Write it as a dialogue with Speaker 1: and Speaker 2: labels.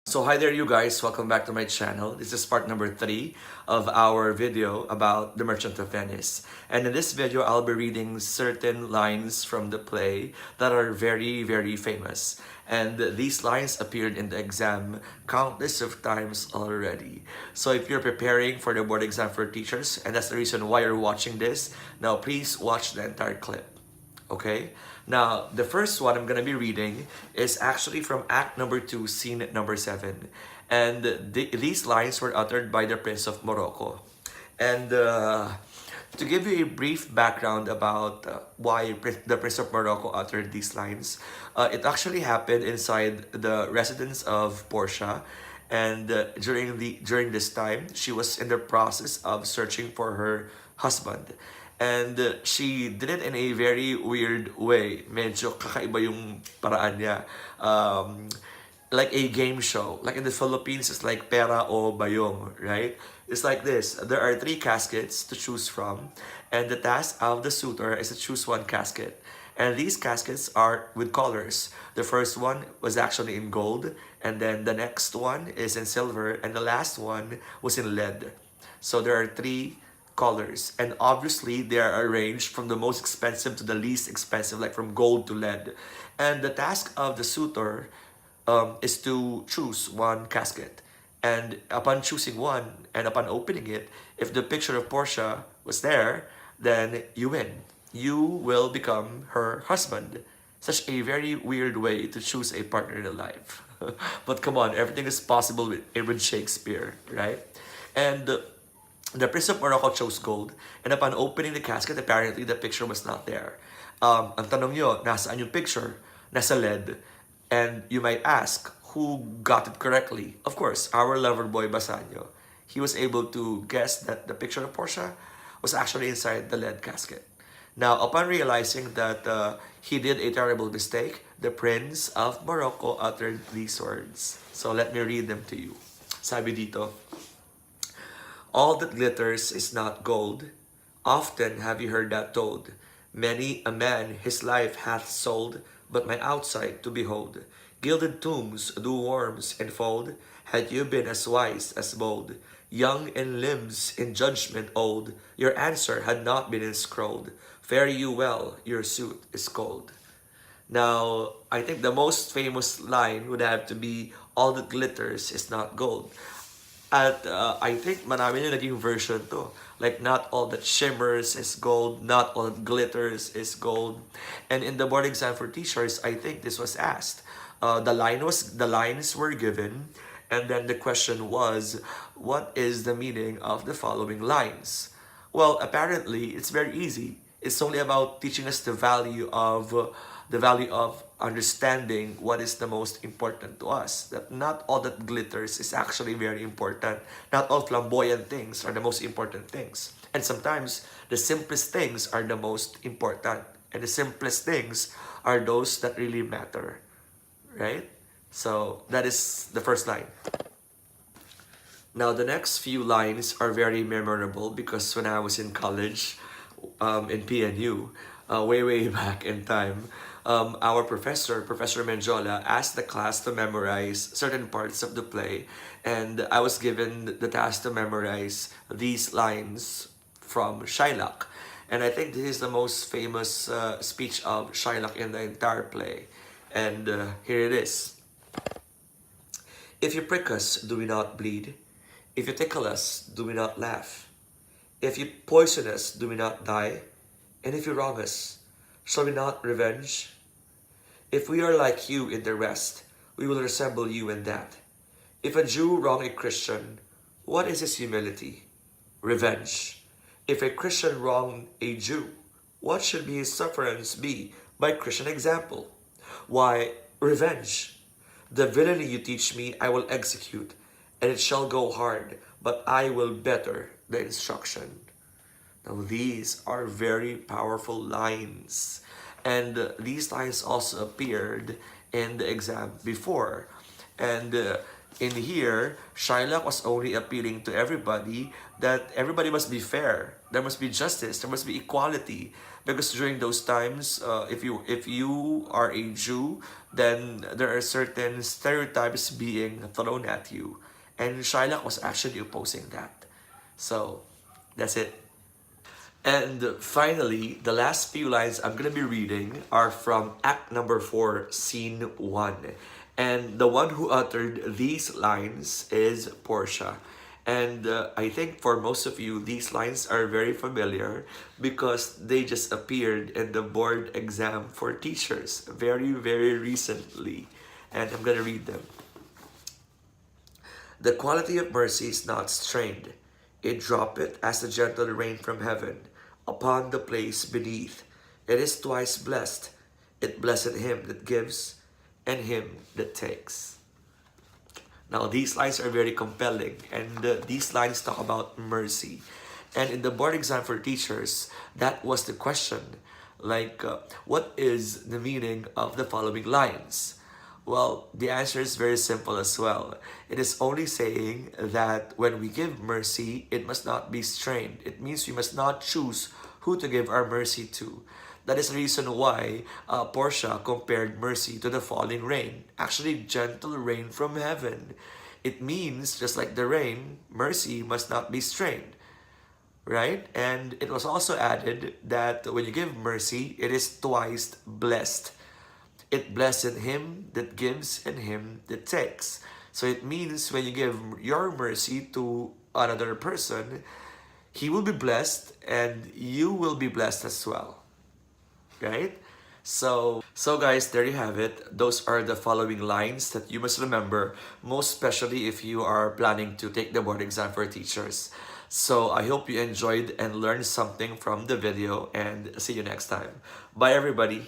Speaker 1: So hi there you guys, welcome back to my channel. This is part number 3 of our video about The Merchant of Venice. And in this video, I'll be reading certain lines from the play that are very famous. And these lines appeared in the exam countless of times already. So if you're preparing for the board exam for teachers, and that's the reason why you're watching this, now please watch the entire clip. Okay? Now, the first one I'm going to be reading is actually from Act number 2, Scene number 7. And these lines were uttered by the Prince of Morocco. And to give you a brief background about why the Prince of Morocco uttered these lines, it actually happened inside the residence of Portia. And during this time, she was in the process of searching for her husband. And she did it in a very weird way. Medyo kakaiba yung paraan niya. Like a game show. Like in the Philippines, it's like pera o bayong, right? It's like this. There are 3 caskets to choose from. And the task of the suitor is to choose one casket. And these caskets are with colors. The first one was actually in gold. And then the next one is in silver. And the last one was in lead. So there are 3 colors, and obviously they are arranged from the most expensive to the least expensive, like from gold to lead. And the task of the suitor is to choose one casket, and upon choosing one and upon opening it, if the picture of Portia was there, then you win. You will become her husband. Such a very weird way to choose a partner in life. But come on, everything is possible with Shakespeare, right? And the Prince of Morocco chose gold, and upon opening the casket, apparently the picture was not there. Ang tanong nyo, nasaan yung picture? Nasa lead. And you might ask, who got it correctly? Of course, our lover boy Basanio. He was able to guess that the picture of Portia was actually inside the lead casket. Now, upon realizing that he did a terrible mistake, the Prince of Morocco uttered these words. So let me read them to you. Sabi dito, all that glitters is not gold. Often have you heard that told. Many a man his life hath sold, but my outside to behold. Gilded tombs do worms enfold, had you been as wise as bold. Young in limbs, in judgment old, your answer had not been inscrolled. Fare you well, your suit is cold. Now, I think the most famous line would have to be, all that glitters is not gold. At I think marami na naging version to. Like, not all that shimmers is gold, not all that glitters is gold. And in the board exam for teachers, I think this was asked. The lines were given, and then the question was, what is the meaning of the following lines? Well, apparently, it's very easy. It's only about teaching us the value of understanding what is the most important to us. That not all that glitters is actually very important. Not all flamboyant things are the most important things. And sometimes the simplest things are the most important. And the simplest things are those that really matter. Right? So that is the first line. Now the next few lines are very memorable because when I was in college, in PNU, way back in time, our Professor Menjola, asked the class to memorize certain parts of the play, and I was given the task to memorize these lines from Shylock. And I think this is the most famous speech of Shylock in the entire play. And here it is. If you prick us, do we not bleed? If you tickle us, do we not laugh? If you poison us, do we not die? And if you wrong us, shall we not revenge? If we are like you in the rest, we will resemble you in that. If a Jew wrong a Christian, what is his humility? Revenge. If a Christian wrong a Jew, what should be his sufferance be by Christian example? Why, revenge. The villainy you teach me I will execute, and it shall go hard, but I will better the instruction. Now these are very powerful lines. And these lines also appeared in the exam before. And In here, Shylock was only appealing to everybody that everybody must be fair. There must be justice. There must be equality. Because during those times, if you are a Jew, then there are certain stereotypes being thrown at you, and Shylock was actually opposing that. So that's it. And finally, the last few lines I'm going to be reading are from Act number 4, Scene 1. And the one who uttered these lines is Portia. And I think for most of you, these lines are very familiar because they just appeared in the board exam for teachers very, very recently. And I'm going to read them. The quality of mercy is not strained. It droppeth as the gentle rain from heaven upon the place beneath. It is twice blessed. It blesseth him that gives and him that takes. Now, these lines are very compelling, and these lines talk about mercy. And in the board exam for teachers, that was the question. Like, what is the meaning of the following lines? Well, the answer is very simple as well. It is only saying that when we give mercy, it must not be strained. It means we must not choose who to give our mercy to. That is the reason why Portia compared mercy to the falling rain. Actually, gentle rain from heaven. It means, just like the rain, mercy must not be strained. Right? And it was also added that when you give mercy, it is twice blessed. It blessed him that gives and him that takes. So it means when you give your mercy to another person, he will be blessed and you will be blessed as well. Right? So guys, there you have it. Those are the following lines that you must remember, most especially if you are planning to take the board exam for teachers. So I hope you enjoyed and learned something from the video, and see you next time. Bye everybody.